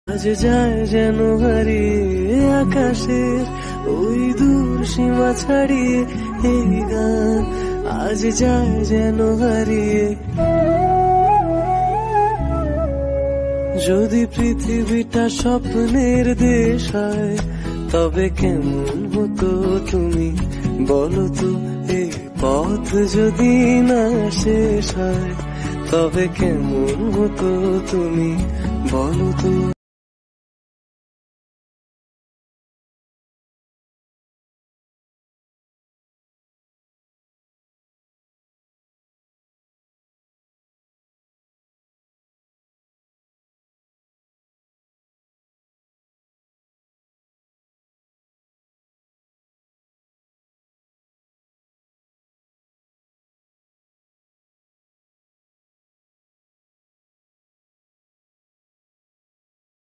আজ যায় যেন হারিয়ে আকাশের ওই দূর সীমা ছাড়িয়ে এই গান আজ যায় যেন হারিয়ে। যদি পৃথিবীটা স্বপ্নের দেশ হয় তবে কেমন হতো তুমি বলো তো, এই পথ যদি না শেষ হয় তবে কেমন হতো তুমি বলো তো।